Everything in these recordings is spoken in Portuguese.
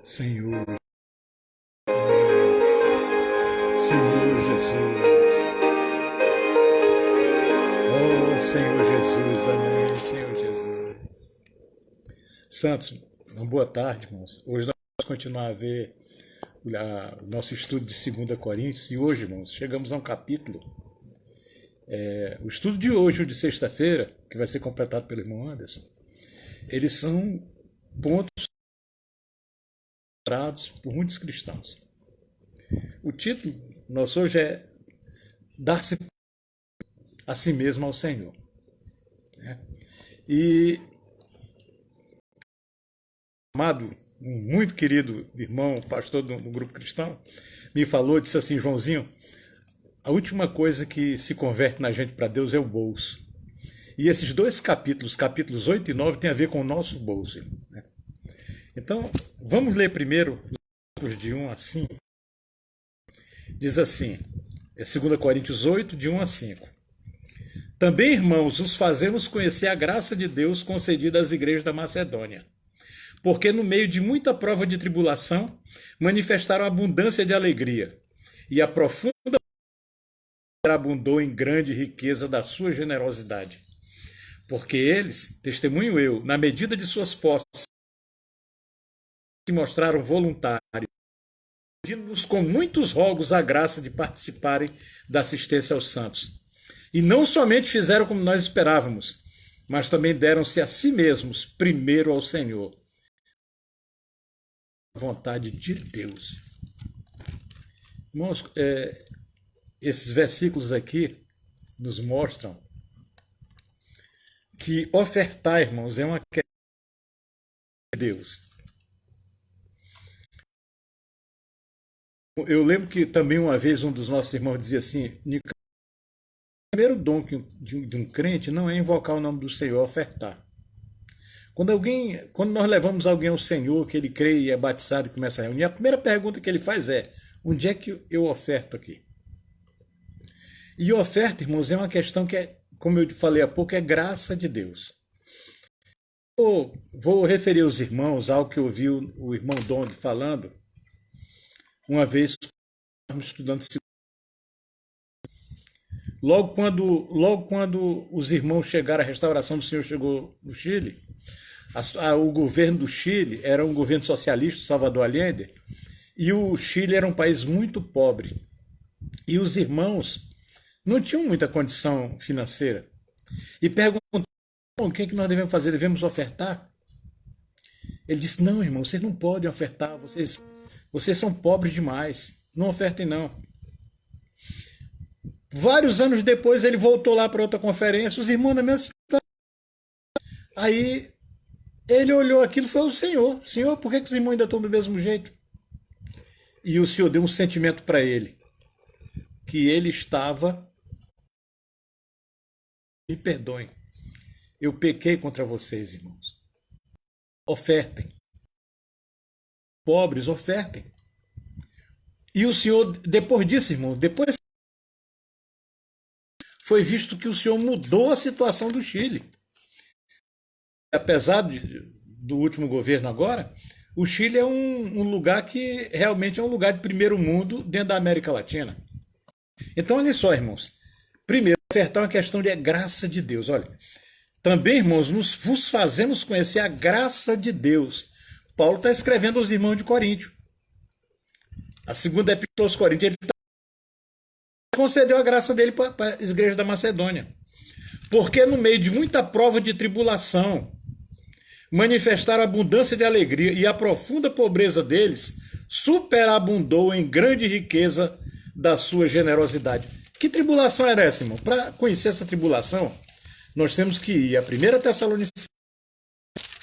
Senhor, Senhor Jesus, oh Senhor Jesus, amém, Senhor Jesus. Santos, uma boa tarde, irmãos. Hoje nós vamos continuar a ver o nosso estudo de 2 Coríntios e hoje, irmãos, chegamos a um capítulo. O estudo de hoje, o de sexta-feira, que vai ser completado pelo irmão Anderson, eles são pontos por muitos cristãos. O título nosso hoje é Dar-se a si mesmo ao Senhor. E amado, um muito querido irmão, pastor do grupo cristão, me falou, disse assim: Joãozinho, a última coisa que se converte na gente para Deus é o bolso. E esses dois capítulos 8 e 9, tem a ver com o nosso bolso. Né? Então, vamos ler primeiro os de 1 a 5. Diz assim, é 2 Coríntios 8, de 1 a 5. Também, irmãos, os fazemos conhecer a graça de Deus concedida às igrejas da Macedônia. Porque no meio de muita prova de tribulação, manifestaram abundância de alegria, e a profunda abundou em grande riqueza da sua generosidade. Porque eles, testemunho eu, na medida de suas posses, se mostraram voluntários, pedindo-nos com muitos rogos a graça de participarem da assistência aos santos. E não somente fizeram como nós esperávamos, mas também deram-se a si mesmos primeiro ao Senhor. A vontade de Deus. Irmãos, esses versículos aqui nos mostram que ofertar, irmãos, é uma questão de Deus. Eu lembro que também uma vez um dos nossos irmãos dizia assim: Nico, o primeiro dom de um crente não é invocar o nome do Senhor, é ofertar. Quando nós levamos alguém ao Senhor, que ele crê e é batizado e começa a reunir, a primeira pergunta que ele faz é: onde é que eu oferto aqui? E oferta, irmãos, é uma questão que como eu falei há pouco, é graça de Deus. Vou referir aos irmãos algo que eu ouvi o irmão Dong falando uma vez estávamos estudando. Logo quando os irmãos chegaram, a restauração do Senhor chegou no Chile, o governo do Chile era um governo socialista, Salvador Allende, e o Chile era um país muito pobre. E os irmãos não tinham muita condição financeira. E perguntaram: o que é que nós devemos fazer? Devemos ofertar? Ele disse: não, irmão, vocês não podem ofertar, vocês são pobres demais, não ofertem não. Vários anos depois ele voltou lá para outra conferência, os irmãos na mesma situação. Aí ele olhou aquilo e falou: Senhor, por que os irmãos ainda estão do mesmo jeito? E o Senhor deu um sentimento para ele, que ele estava... Me perdoem, eu pequei contra vocês, irmãos. Ofertem. Pobres, ofertem. E o Senhor, depois disso, irmão, foi visto que o Senhor mudou a situação do Chile. Apesar do último governo agora, o Chile é um lugar que realmente é um lugar de primeiro mundo dentro da América Latina. Então, olha só, irmãos. Primeiro, ofertar é uma questão de graça de Deus. Olha, também, irmãos, vos fazemos conhecer a graça de Deus. Paulo está escrevendo aos irmãos de Coríntio. A segunda epístola aos Coríntios, ele concedeu a graça dele para a igreja da Macedônia. Porque no meio de muita prova de tribulação, manifestaram abundância de alegria, e a profunda pobreza deles superabundou em grande riqueza da sua generosidade. Que tribulação era essa, irmão? Para conhecer essa tribulação, nós temos que ir a 1 Tessalonicenses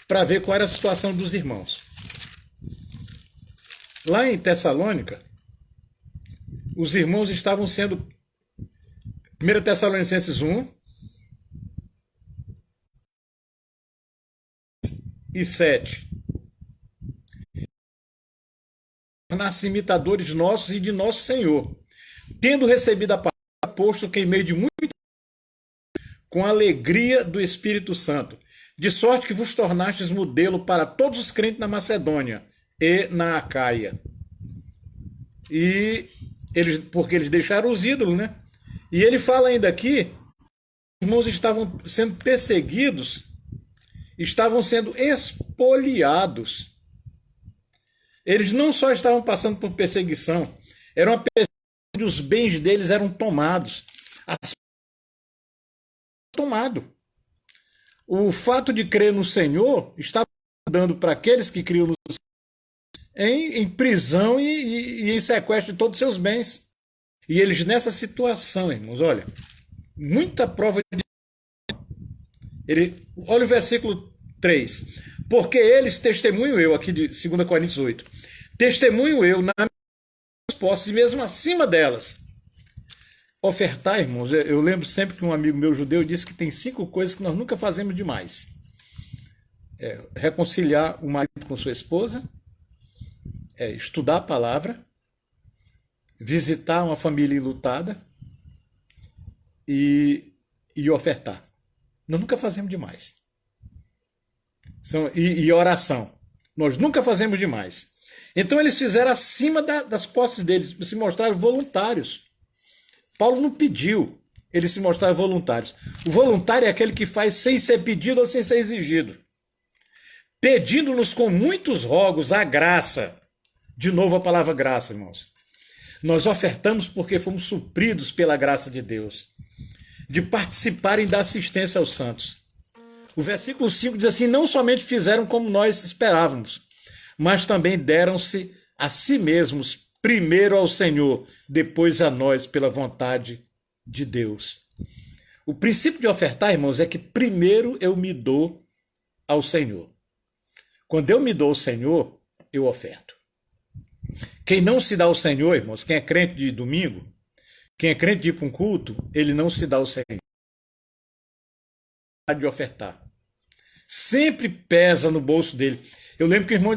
para ver qual era a situação dos irmãos. Lá em Tessalônica, os irmãos estavam sendo... 1 Tessalonicenses 1 e 7. Tornar-se imitadores nossos e de nosso Senhor, tendo recebido a palavra, posto que em meio de muito, com a alegria do Espírito Santo, de sorte que vos tornastes modelo para todos os crentes na Macedônia. e na Acaia. E porque eles deixaram os ídolos, né? E ele fala ainda aqui, os irmãos estavam sendo perseguidos, estavam sendo expoliados. Eles não só estavam passando por perseguição, era uma perseguição onde os bens deles eram tomados. Tomado. O fato de crer no Senhor estava dando para aqueles que criam no Senhor em prisão e em sequestro de todos os seus bens. E eles nessa situação, irmãos, olha, muita prova de... olha o versículo 3. Porque eles, testemunho eu, aqui de 2 Coríntios 8, testemunho eu nas minhas posses e mesmo acima delas. Ofertar, irmãos, eu lembro sempre que um amigo meu judeu disse que tem 5 coisas que nós nunca fazemos demais. Reconciliar o marido com sua esposa, estudar a palavra, visitar uma família enlutada e ofertar. Nós nunca fazemos demais. E oração. Nós nunca fazemos demais. Então eles fizeram acima das posses deles, se mostraram voluntários. Paulo não pediu, eles se mostraram voluntários. O voluntário é aquele que faz sem ser pedido ou sem ser exigido. Pedindo-nos com muitos rogos a graça. De novo a palavra graça, irmãos. Nós ofertamos porque fomos supridos pela graça de Deus, de participarem da assistência aos santos. O versículo 5 diz assim, não somente fizeram como nós esperávamos, mas também deram-se a si mesmos, primeiro ao Senhor, depois a nós, pela vontade de Deus. O princípio de ofertar, irmãos, é que primeiro eu me dou ao Senhor. Quando eu me dou ao Senhor, eu oferto. Quem não se dá ao Senhor, irmãos, quem é crente de domingo, quem é crente de ir para um culto, ele não se dá ao Senhor. De ofertar. Sempre pesa no bolso dele. Eu lembro que o irmão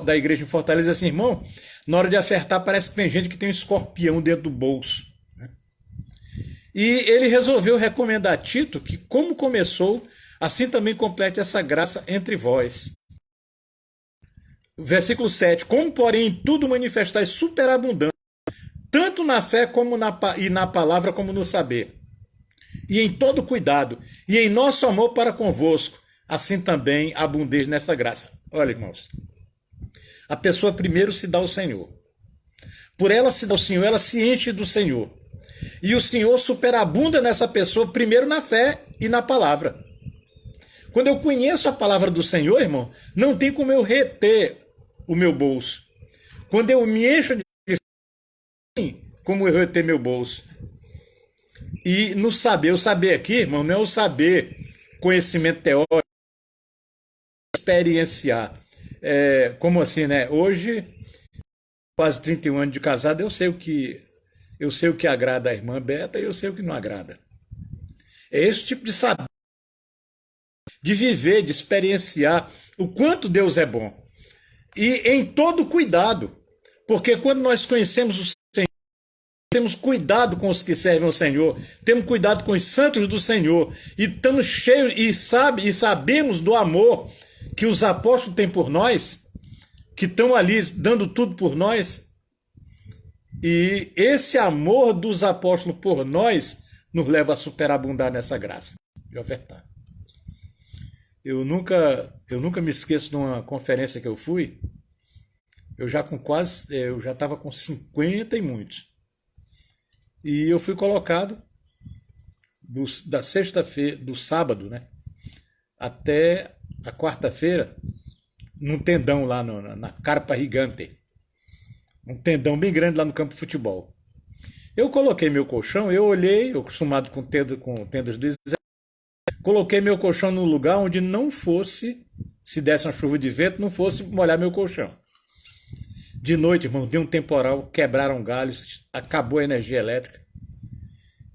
da igreja em Fortaleza disse assim, irmão, na hora de ofertar parece que tem gente que tem um escorpião dentro do bolso. E ele resolveu recomendar a Tito que, como começou, assim também complete essa graça entre vós. Versículo 7. Como, porém, em tudo manifestais superabundância, tanto na fé como na palavra como no saber, e em todo cuidado, e em nosso amor para convosco, assim também abundeis nessa graça. Olha, irmãos, a pessoa primeiro se dá ao Senhor. Por ela se dá ao Senhor, ela se enche do Senhor. E o Senhor superabunda nessa pessoa primeiro na fé e na palavra. Quando eu conheço a palavra do Senhor, irmão, não tem como eu reter o meu bolso. Quando eu me encho de fé, como eu reter meu bolso. E no saber, o saber aqui, irmão, não é o saber conhecimento teórico, experienciar. Como assim, né? Hoje, quase 31 anos de casado, eu sei o que agrada a irmã Beta e eu sei o que não agrada. É esse tipo de saber, de viver, de experienciar o quanto Deus é bom. E em todo cuidado, porque quando nós conhecemos o Senhor, temos cuidado com os que servem ao Senhor, temos cuidado com os santos do Senhor, e estamos cheios e sabemos do amor que os apóstolos têm por nós, que estão ali dando tudo por nós. E esse amor dos apóstolos por nós nos leva a superabundar nessa graça de ofertar. Eu nunca me esqueço de uma conferência que eu fui, eu já estava com 50 e muitos. E eu fui colocado da sexta-feira, do sábado, né, até a quarta-feira, num tendão lá na Carpa Gigante. Um tendão bem grande lá no campo de futebol. Eu coloquei meu colchão, eu olhei, eu acostumado com tendas do exército, coloquei meu colchão num lugar onde não fosse, se desse uma chuva de vento, não fosse molhar meu colchão. De noite, irmão, deu um temporal, quebraram galhos, acabou a energia elétrica.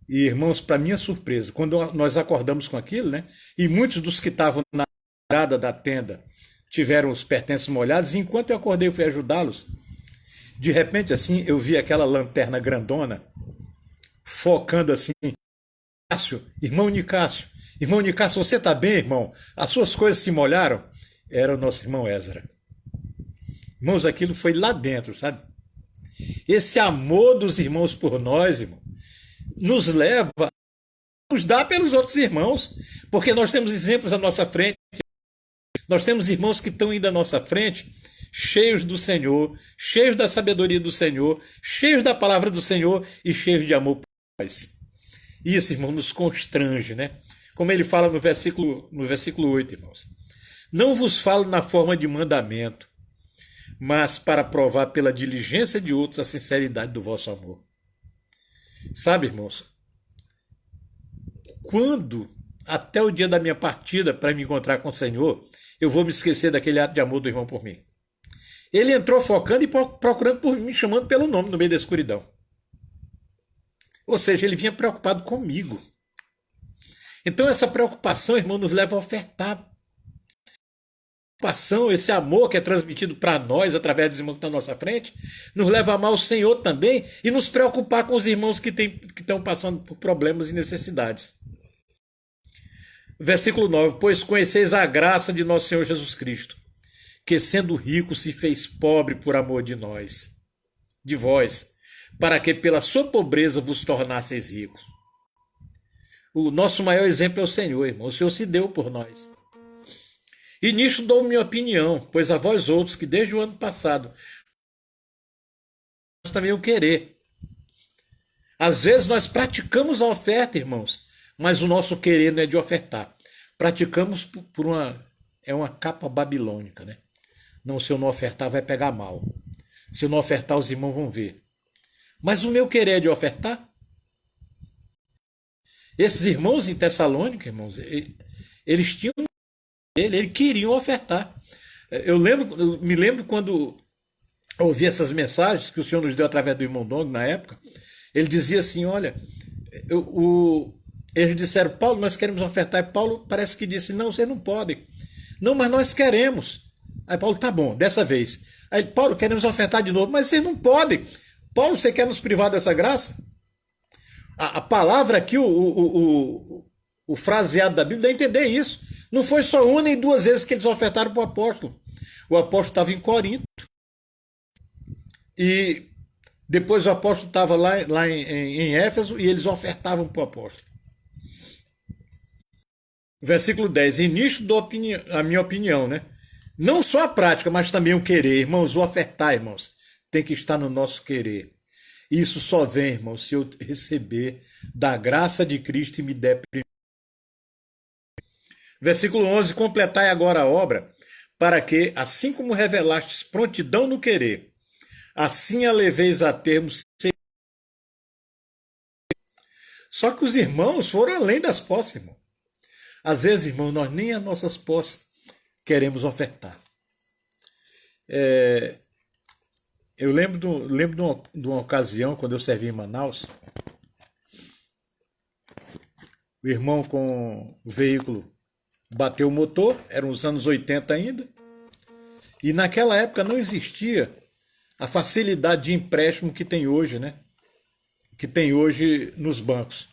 E, irmãos, para minha surpresa, quando nós acordamos com aquilo, né, e muitos dos que estavam na entrada da tenda tiveram os pertences molhados, e enquanto eu acordei e fui ajudá-los, de repente, assim, eu vi aquela lanterna grandona, focando assim, irmão Nicásio, você está bem, irmão? As suas coisas se molharam? Era o nosso irmão Ezra. Irmãos, aquilo foi lá dentro, sabe? Esse amor dos irmãos por nós, irmão, nos leva a nos dar pelos outros irmãos, porque nós temos exemplos à nossa frente, nós temos irmãos que estão indo à nossa frente, cheios do Senhor, cheios da sabedoria do Senhor, cheios da palavra do Senhor e cheios de amor por nós. Isso, irmão, nos constrange, né? Como ele fala no versículo 8, irmãos. Não vos falo na forma de mandamento, mas para provar pela diligência de outros a sinceridade do vosso amor. Sabe, irmãos, quando, até o dia da minha partida para me encontrar com o Senhor, eu vou me esquecer daquele ato de amor do irmão por mim. Ele entrou focando e procurando por mim, chamando pelo nome no meio da escuridão. Ou seja, ele vinha preocupado comigo. Então essa preocupação, irmão, nos leva a ofertar. Preocupação, esse amor que é transmitido para nós através dos irmãos que estão à nossa frente, nos leva a amar o Senhor também e nos preocupar com os irmãos que estão passando por problemas e necessidades. Versículo 9: Pois conheceis a graça de nosso Senhor Jesus Cristo, que sendo rico se fez pobre por amor de vós, para que pela sua pobreza vos tornasseis ricos. O nosso maior exemplo é o Senhor, irmão. O Senhor se deu por nós. E nisto dou minha opinião, pois a vós outros que desde o ano passado nós também o querer. Às vezes nós praticamos a oferta, irmãos, mas o nosso querer não é de ofertar. Praticamos por uma capa babilônica, né? Não, se eu não ofertar vai pegar mal. Se eu não ofertar os irmãos vão ver. Mas o meu querer é de ofertar? Esses irmãos em Tessalônica, irmãos, eles tinham eles queriam ofertar. Eu me lembro quando ouvi essas mensagens que o Senhor nos deu através do irmão Dong na época. Ele dizia assim, olha, eles disseram, Paulo, nós queremos ofertar. E Paulo parece que disse, não, vocês não podem. Não, mas nós queremos. Aí Paulo, tá bom, dessa vez. Aí Paulo, queremos ofertar de novo, mas vocês não podem. Paulo, você quer nos privar dessa graça? A palavra aqui, o fraseado da Bíblia, dá a entender isso. Não foi só uma nem duas vezes que eles ofertaram para o apóstolo. O apóstolo estava em Corinto. E depois o apóstolo estava lá em Éfeso e eles ofertavam para o apóstolo. Versículo 10. E nisto dou a minha opinião, né? Não só a prática, mas também o querer. Irmãos, o ofertar, irmãos, tem que estar no nosso querer. Isso só vem, irmãos, se eu receber da graça de Cristo e me der primeiro. Versículo 11. Completai agora a obra, para que, assim como revelastes prontidão no querer, assim a leveis a termo. Só que os irmãos foram além das posses, irmão. Às vezes, irmão, nós nem as nossas posses queremos ofertar. Eu lembro de uma ocasião, quando eu servi em Manaus, o irmão com o veículo bateu o motor, eram os anos 80 ainda, e naquela época não existia a facilidade de empréstimo que tem hoje, né? Que tem hoje nos bancos.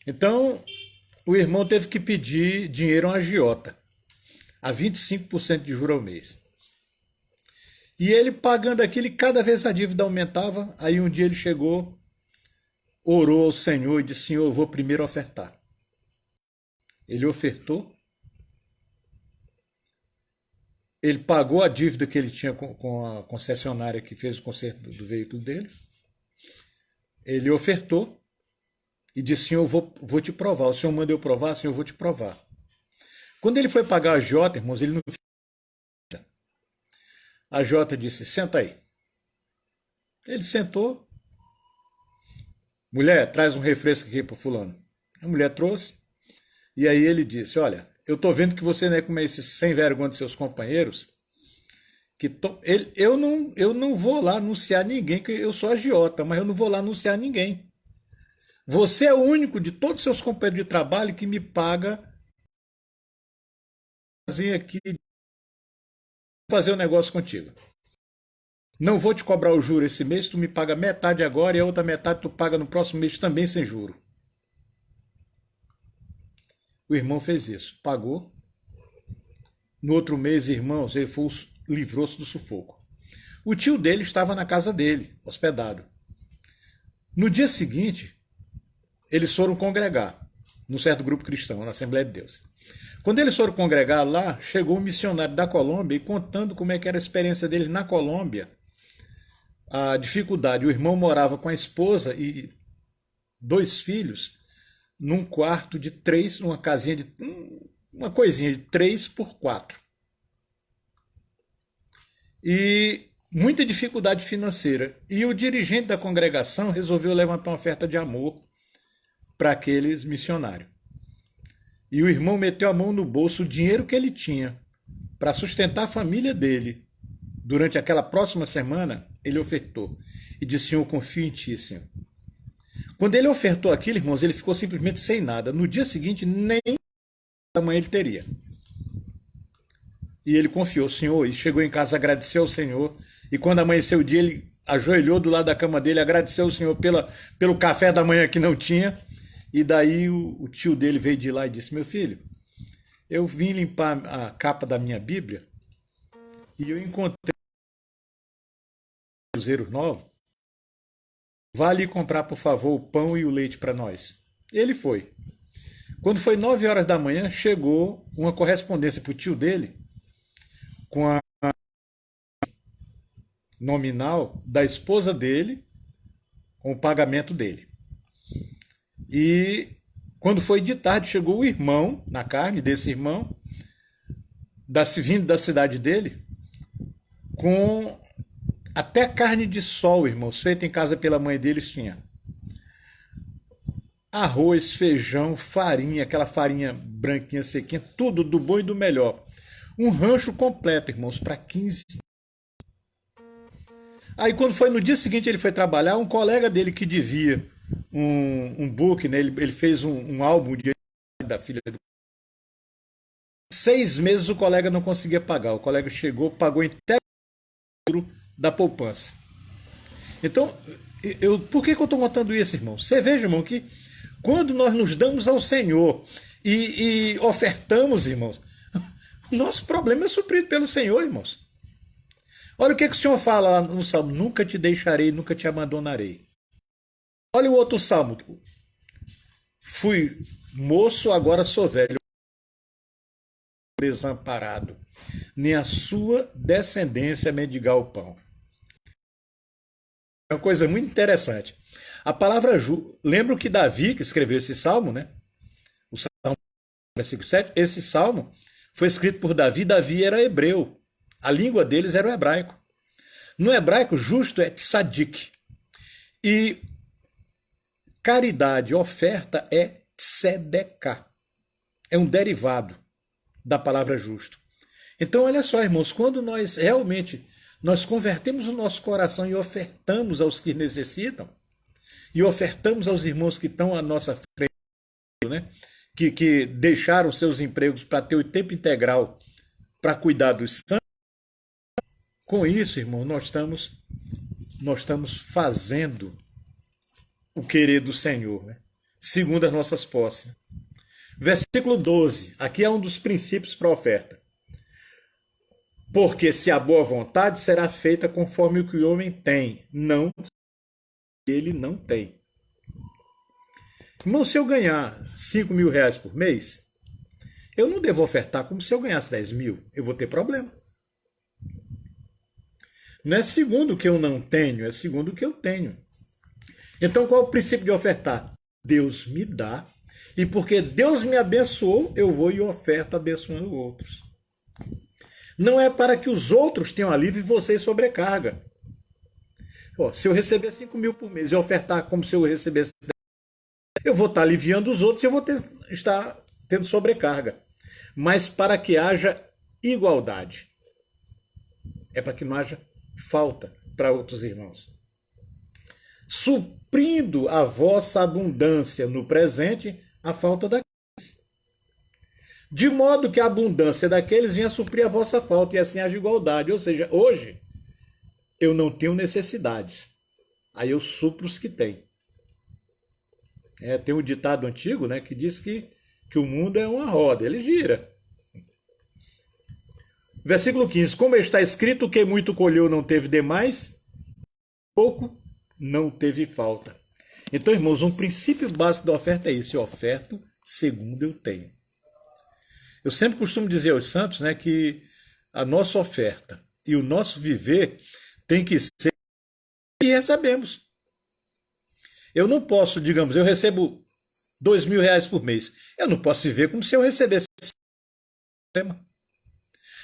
Então, o irmão teve que pedir dinheiro a um agiota, a 25% de juros ao mês. E ele pagando aquilo, e cada vez a dívida aumentava. Aí um dia ele chegou, orou ao Senhor e disse, Senhor, eu vou primeiro ofertar. Ele ofertou. Ele pagou a dívida que ele tinha com a concessionária que fez o conserto do veículo dele. Ele ofertou e disse, Senhor, eu vou te provar. O Senhor manda eu provar, Senhor, eu vou te provar. Quando ele foi pagar a agiota, irmãos, ele não... A agiota disse, senta aí. Ele sentou. Mulher, traz um refresco aqui para fulano. A mulher trouxe. E aí ele disse, olha, eu tô vendo que você não é como esses sem vergonha de seus companheiros. Eu não vou lá anunciar ninguém, que eu sou agiota, mas eu não vou lá anunciar ninguém. Você é o único de todos os seus companheiros de trabalho que me paga aqui fazer um negócio contigo. Não vou te cobrar o juro esse mês, tu me paga metade agora e a outra metade tu paga no próximo mês também sem juro. O irmão fez isso, pagou. No outro mês, irmãos, ele foi livrou-se do sufoco. O tio dele estava na casa dele, hospedado. No dia seguinte, eles foram congregar num certo grupo cristão, na Assembleia de Deus. Quando eles foram congregar lá, chegou um missionário da Colômbia e contando como é que era a experiência deles na Colômbia, a dificuldade. O irmão morava com a esposa e 2 filhos num quarto de 3, numa casinha de uma coisinha de 3 por 4. E muita dificuldade financeira. E o dirigente da congregação resolveu levantar uma oferta de amor para aqueles missionários. E o irmão meteu a mão no bolso, o dinheiro que ele tinha para sustentar a família dele. Durante aquela próxima semana, ele ofertou. E disse: Senhor, eu confio em ti, Senhor. Quando ele ofertou aquilo, irmãos, ele ficou simplesmente sem nada. No dia seguinte, nem da manhã ele teria. E ele confiou, Senhor, e chegou em casa, agradeceu ao Senhor. E quando amanheceu o dia, ele ajoelhou do lado da cama dele, agradeceu ao Senhor pelo café da manhã que não tinha. E daí o tio dele veio de lá e disse: meu filho, eu vim limpar a capa da minha Bíblia e eu encontrei um cruzeiro novo. Vá ali comprar, por favor, o pão e o leite para nós. Ele foi. Quando foi 9 horas da manhã, chegou uma correspondência para o tio dele com a nominal da esposa dele, com o pagamento dele. E quando foi de tarde, chegou o irmão, na carne desse irmão, vindo da cidade dele, com até carne de sol, irmãos, feita em casa pela mãe deles tinha. Arroz, feijão, farinha, aquela farinha branquinha, sequinha, tudo do bom e do melhor. Um rancho completo, irmãos, para 15. Aí quando foi no dia seguinte ele foi trabalhar, um colega dele que devia um book, né? Ele fez um álbum de da filha do 6 meses o colega não conseguia pagar. O colega chegou, pagou inteiro da poupança. Então, por que eu estou contando isso, irmão? Você veja, irmão, que quando nós nos damos ao Senhor e ofertamos, irmãos, nosso problema é suprido pelo Senhor, irmãos. Olha o que o Senhor fala lá no Salmo: nunca te deixarei, nunca te abandonarei. Olha o outro Salmo: fui moço, agora sou velho, desamparado, nem a sua descendência mendigar o pão. É uma coisa muito interessante. A palavra lembra que Davi, que escreveu esse salmo, né? O salmo, versículo 7, esse salmo foi escrito por Davi. Davi era hebreu. A língua deles era o hebraico. No hebraico, justo é tzadik. E caridade, oferta, é tzedeká. É um derivado da palavra justo. Então, olha só, irmãos, quando nós realmente convertemos o nosso coração e ofertamos aos que necessitam, e ofertamos aos irmãos que estão à nossa frente, né, que deixaram seus empregos para ter o tempo integral para cuidar dos santos, com isso, irmão, nós estamos fazendo o querer do Senhor, né, segundo as nossas posses. Versículo 12, aqui é um dos princípios para a oferta. Porque se a boa vontade será feita conforme o que o homem tem, não ele não tem. Irmão, se eu ganhar 5 mil reais por mês, eu não devo ofertar como se eu ganhasse 10 mil. Eu vou ter problema. Não é segundo o que eu não tenho, é segundo o que eu tenho. Então qual é o princípio de ofertar? Deus me dá, e porque Deus me abençoou, eu vou e oferto abençoando outros. Não é para que os outros tenham alívio e você sobrecarga. Se eu receber 5 mil por mês e ofertar como se eu recebesse 10, eu vou estar aliviando os outros e eu vou estar tendo sobrecarga. Mas para que haja igualdade. É para que não haja falta para outros irmãos. Suprindo a vossa abundância no presente, a falta daqueles. De modo que a abundância daqueles venha suprir a vossa falta, e assim haja igualdade. Ou seja, hoje eu não tenho necessidades. Aí eu supro os que têm. Tem um ditado antigo, né, que diz que o mundo é uma roda, ele gira. Versículo 15. Como está escrito, quem muito colheu não teve demais, pouco não teve falta. Então, irmãos, um princípio básico da oferta é isso: eu oferto segundo eu tenho. Eu sempre costumo dizer aos santos, né, que a nossa oferta e o nosso viver tem que ser o que recebemos. Eu não posso, digamos, eu recebo R$ 2.000 por mês. Eu não posso viver como se eu recebesse.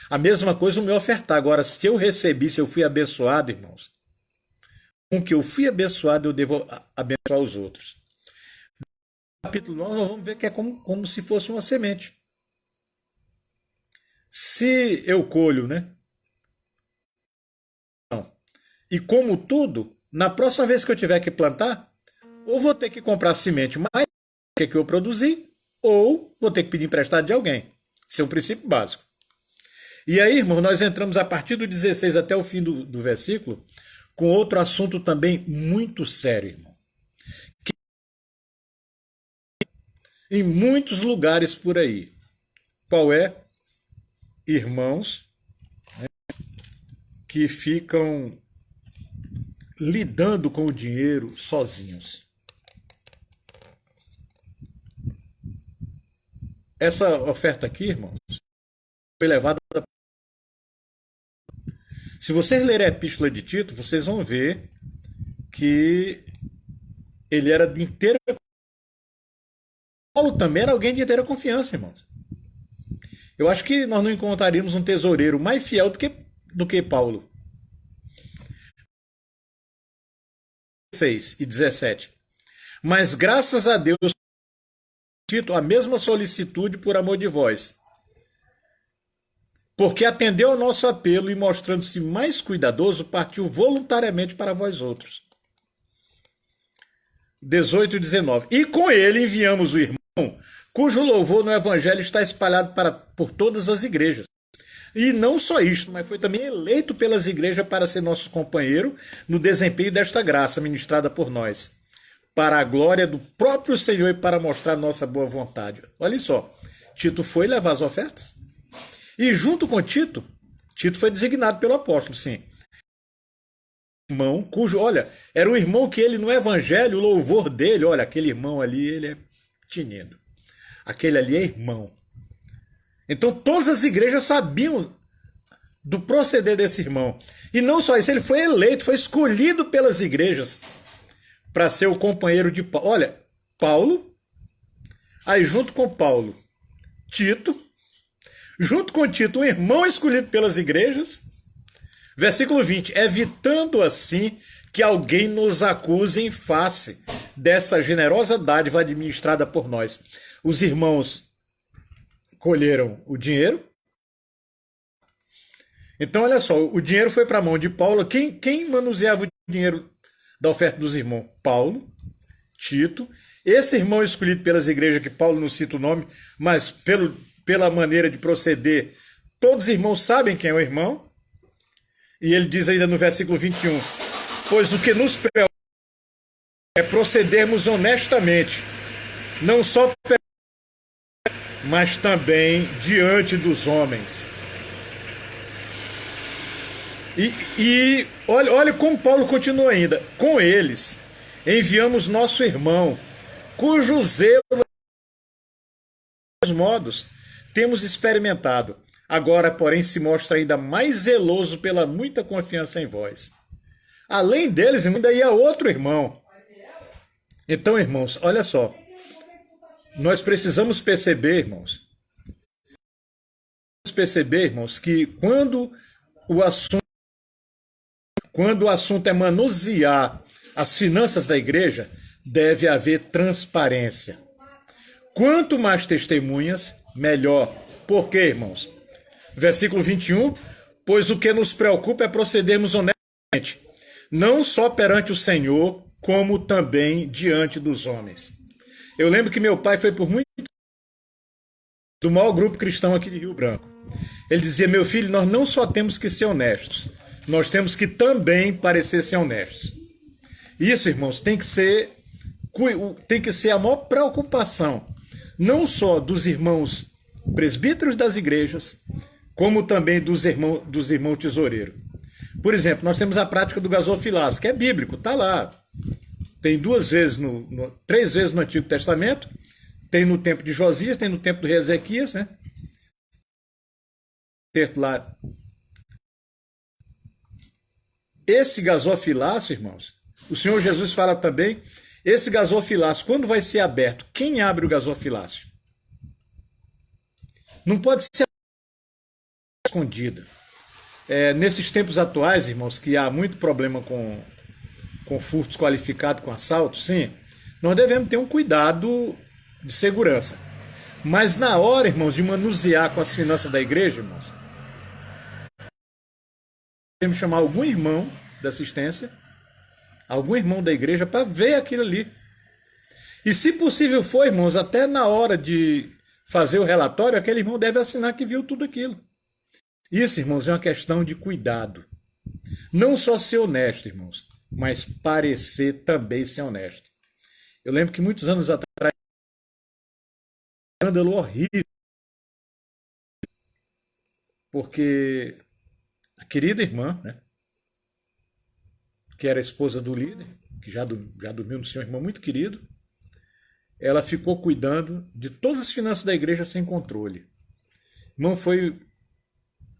A mesma coisa o meu ofertar. Agora, se eu recebi, se eu fui abençoado, irmãos, com que eu fui abençoado, eu devo abençoar os outros. No capítulo 9, nós vamos ver que é como se fosse uma semente. Se eu colho, né? E como tudo, na próxima vez que eu tiver que plantar, ou vou ter que comprar semente mais do que eu produzi, ou vou ter que pedir emprestado de alguém. Esse é um princípio básico. E aí, irmão, nós entramos a partir do 16 até o fim do versículo com outro assunto também muito sério, irmão. Que em muitos lugares por aí. Qual é? Irmãos, né, que ficam lidando com o dinheiro sozinhos. Essa oferta aqui, irmãos, foi levada. Se vocês lerem a epístola de Tito, vocês vão ver que ele era de inteira. Paulo também era alguém de inteira confiança, irmãos. Eu acho que nós não encontraríamos um tesoureiro mais fiel do que Paulo. 16 e 17. Mas graças a Deus, Tito, a mesma solicitude por amor de vós, porque atendeu ao nosso apelo e, mostrando-se mais cuidadoso, partiu voluntariamente para vós outros. 18 e 19. E com ele enviamos o irmão, cujo louvor no evangelho está espalhado por todas as igrejas. E não só isto, mas foi também eleito pelas igrejas para ser nosso companheiro no desempenho desta graça ministrada por nós, para a glória do próprio Senhor e para mostrar nossa boa vontade. Olha só, Tito foi levar as ofertas. E junto com Tito foi designado pelo apóstolo, sim. Irmão, olha, era um irmão que ele no evangelho, o louvor dele, olha, aquele irmão ali, ele é tinindo. Aquele ali é irmão. Então todas as igrejas sabiam do proceder desse irmão. E não só isso, ele foi eleito, foi escolhido pelas igrejas para ser o companheiro de Paulo. Olha, Paulo, aí junto com Paulo, Tito, junto com Tito, um irmão escolhido pelas igrejas. Versículo 20, evitando assim que alguém nos acuse em face dessa generosa dádiva administrada por nós. Os irmãos colheram o dinheiro. Então, olha só, o dinheiro foi para a mão de Paulo. Quem manuseava o dinheiro da oferta dos irmãos? Paulo, Tito. Esse irmão escolhido pelas igrejas, que Paulo não cita o nome, mas pela maneira de proceder, todos os irmãos sabem quem é o irmão. E ele diz ainda no versículo 21, pois o que nos preocupa é procedermos honestamente, não só mas também diante dos homens. E olha como Paulo continua ainda. Com eles enviamos nosso irmão, cujo zelo dos modos temos experimentado. Agora, porém, se mostra ainda mais zeloso pela muita confiança em vós. Além deles, ainda ia outro irmão. Então, irmãos, olha só. Nós precisamos perceber, irmãos, que quando o assunto é manusear as finanças da igreja, deve haver transparência. Quanto mais testemunhas, melhor. Por quê, irmãos? Versículo 21, pois o que nos preocupa é procedermos honestamente, não só perante o Senhor, como também diante dos homens. Eu lembro que meu pai foi por muito do maior grupo cristão aqui de Rio Branco. Ele dizia, meu filho, nós não só temos que ser honestos, nós temos que também parecer ser honestos. Isso, irmãos, tem que ser a maior preocupação, não só dos irmãos presbíteros das igrejas, como também dos irmãos tesoureiros. Por exemplo, nós temos a prática do gasofilaço, que é bíblico, está lá. Tem três vezes no Antigo Testamento, tem no tempo de Josias, tem no tempo do rei Ezequias, né? Lá. Esse gasofilaço, irmãos, o Senhor Jesus fala também, esse gasofilaço, quando vai ser aberto, quem abre o gasofilaço? Não pode ser escondida. Nesses tempos atuais, irmãos, que há muito problema com furtos qualificados, com assaltos, sim, nós devemos ter um cuidado de segurança. Mas na hora, irmãos, de manusear com as finanças da igreja, irmãos, devemos chamar algum irmão da assistência, algum irmão da igreja, para ver aquilo ali. E se possível for, irmãos, até na hora de fazer o relatório, aquele irmão deve assinar que viu tudo aquilo. Isso, irmãos, é uma questão de cuidado. Não só ser honesto, irmãos, mas parecer também ser honesto. Eu lembro que muitos anos atrás, um escândalo horrível, porque a querida irmã, né, que era a esposa do líder, que já dormiu no seu irmão muito querido, ela ficou cuidando de todas as finanças da igreja sem controle. Irmão, foi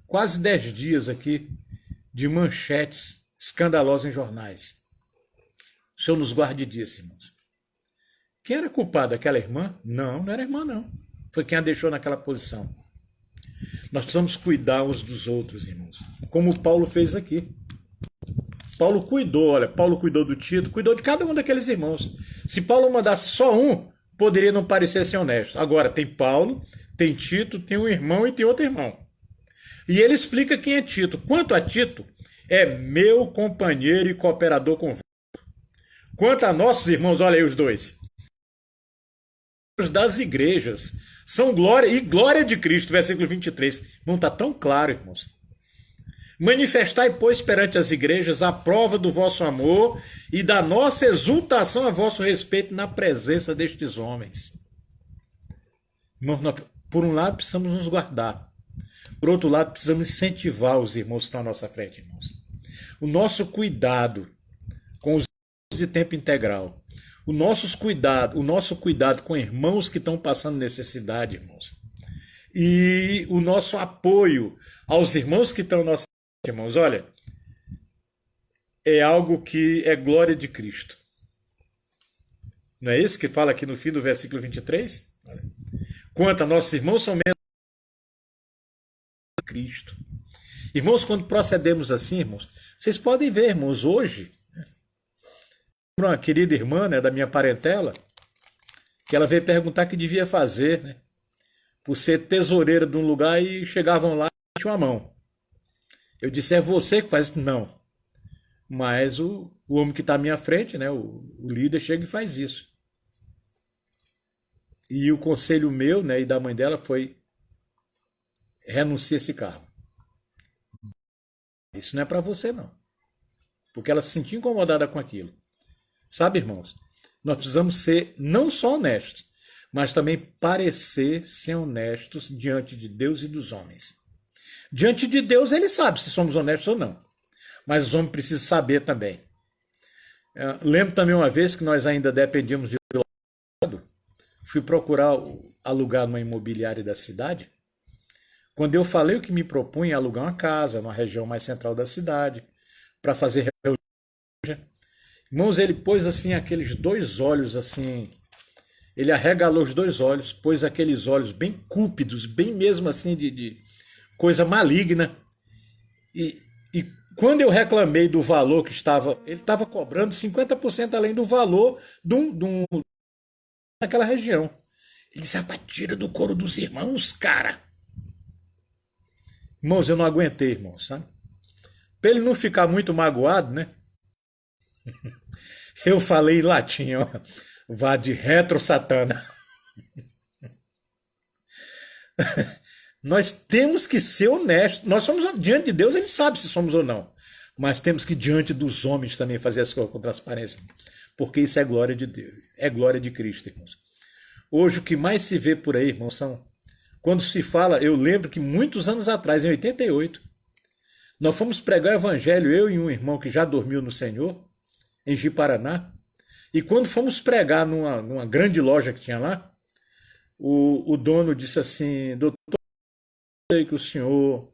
quase 10 dias aqui de manchetes escandalosas em jornais. O Senhor nos guarde disso, irmãos. Quem era culpado? Aquela irmã? Não, não era irmã, não. Foi quem a deixou naquela posição. Nós precisamos cuidar uns dos outros, irmãos. Como Paulo fez aqui. Paulo cuidou do Tito, cuidou de cada um daqueles irmãos. Se Paulo mandasse só um, poderia não parecer ser honesto. Agora, tem Paulo, tem Tito, tem um irmão e tem outro irmão. E ele explica quem é Tito. Quanto a Tito, é meu companheiro e cooperador convosco. Quanto a nossos irmãos, olha aí os dois. Das igrejas são glória e glória de Cristo, versículo 23. Não está tão claro, irmãos. Manifestai, pois, perante as igrejas a prova do vosso amor e da nossa exultação a vosso respeito na presença destes homens. Irmãos, nós, por um lado, precisamos nos guardar. Por outro lado, precisamos incentivar os irmãos que estão à nossa frente, irmãos. O nosso cuidado com os irmãos de tempo integral. O nosso cuidado com irmãos que estão passando necessidade, irmãos. E o nosso apoio aos irmãos que estão à nossa frente, irmãos. Olha, é algo que é glória de Cristo. Não é isso que fala aqui no fim do versículo 23? Olha. Quanto a nossos irmãos são menos Cristo. Irmãos, quando procedemos assim, irmãos, vocês podem ver, irmãos, hoje, uma querida irmã, né, da minha parentela, que ela veio perguntar o que devia fazer, né, por ser tesoureira de um lugar e chegavam lá e tinha uma mão. Eu disse, é você que faz isso? Não. Mas o homem que está à minha frente, né, o líder, chega e faz isso. E o conselho meu, né, e da mãe dela foi renuncia esse cargo. Isso não é para você, não. Porque ela se sentia incomodada com aquilo. Sabe, irmãos? Nós precisamos ser não só honestos, mas também parecer ser honestos diante de Deus e dos homens. Diante de Deus, ele sabe se somos honestos ou não. Mas os homens precisam saber também. Lembro também uma vez que nós ainda dependíamos de lado. Fui procurar alugar numa imobiliária da cidade. Quando eu falei o que me propunha alugar uma casa numa região mais central da cidade, para fazer reunião, irmãos, ele pôs assim aqueles dois olhos assim, ele arregalou os dois olhos, pôs aqueles olhos bem cúpidos, bem mesmo assim de coisa maligna. E quando eu reclamei do valor que ele estava cobrando 50% além do valor naquela região. Ele disse, rapaz, tira do couro dos irmãos, cara. Irmãos, eu não aguentei, irmãos, sabe? Para ele não ficar muito magoado, né? Eu falei em latim, ó. Vá de retro, Satana. Nós temos que ser honestos. Nós somos diante de Deus, ele sabe se somos ou não. Mas temos que diante dos homens também fazer as coisas com transparência. Porque isso é glória de Deus. É glória de Cristo, irmãos. Hoje o que mais se vê por aí, irmãos, são Quando se fala, eu lembro que muitos anos atrás, em 88, nós fomos pregar o evangelho, eu e um irmão que já dormiu no Senhor, em Ji-Paraná. E quando fomos pregar numa grande loja que tinha lá, o dono disse assim: doutor, eu sei que o senhor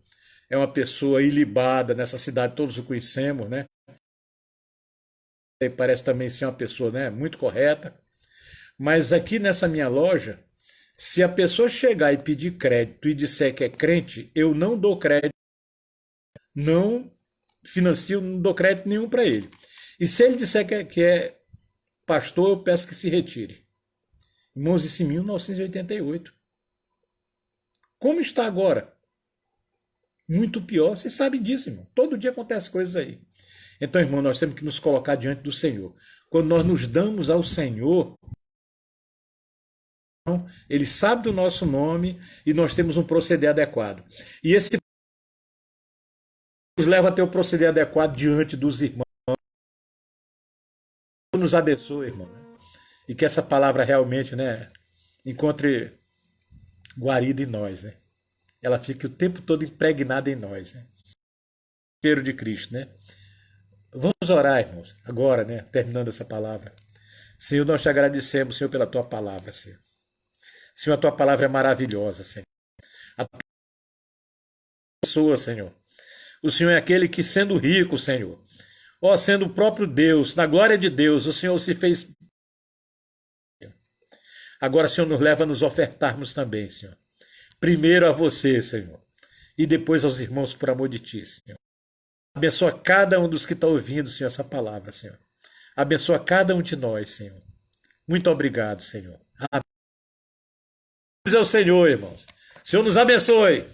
é uma pessoa ilibada nessa cidade, todos o conhecemos, né? Ele parece também ser uma pessoa, né, muito correta. Mas aqui nessa minha loja, se a pessoa chegar e pedir crédito e disser que é crente, eu não dou crédito, não financio, não dou crédito nenhum para ele. E se ele disser que é pastor, eu peço que se retire. Irmãos, isso em 1988. Como está agora? Muito pior. Vocês sabem disso, irmão. Todo dia acontece coisas aí. Então, irmão, nós temos que nos colocar diante do Senhor. Quando nós nos damos ao Senhor, Ele sabe do nosso nome e nós temos um proceder adequado. E esse nos leva a ter o proceder adequado diante dos irmãos. Nos abençoe, irmão. E que essa palavra realmente, né, encontre guarida em nós, né? Ela fique o tempo todo impregnada em nós, né? O cheiro de Cristo, né? Vamos orar, irmãos, agora, né? Terminando essa palavra. Senhor, nós te agradecemos, Senhor, pela tua palavra, Senhor. Senhor, a tua palavra é maravilhosa, Senhor. A tua pessoa, Senhor. O Senhor é aquele que, sendo rico, Senhor, ó, sendo o próprio Deus, na glória de Deus, o Senhor se fez. Agora, Senhor, nos leva a nos ofertarmos também, Senhor. Primeiro a você, Senhor, e depois aos irmãos por amor de ti, Senhor. Abençoa cada um dos que estão ouvindo, Senhor, essa palavra, Senhor. Abençoa cada um de nós, Senhor. Muito obrigado, Senhor. Amém. Deus é o Senhor, irmãos. O Senhor nos abençoe.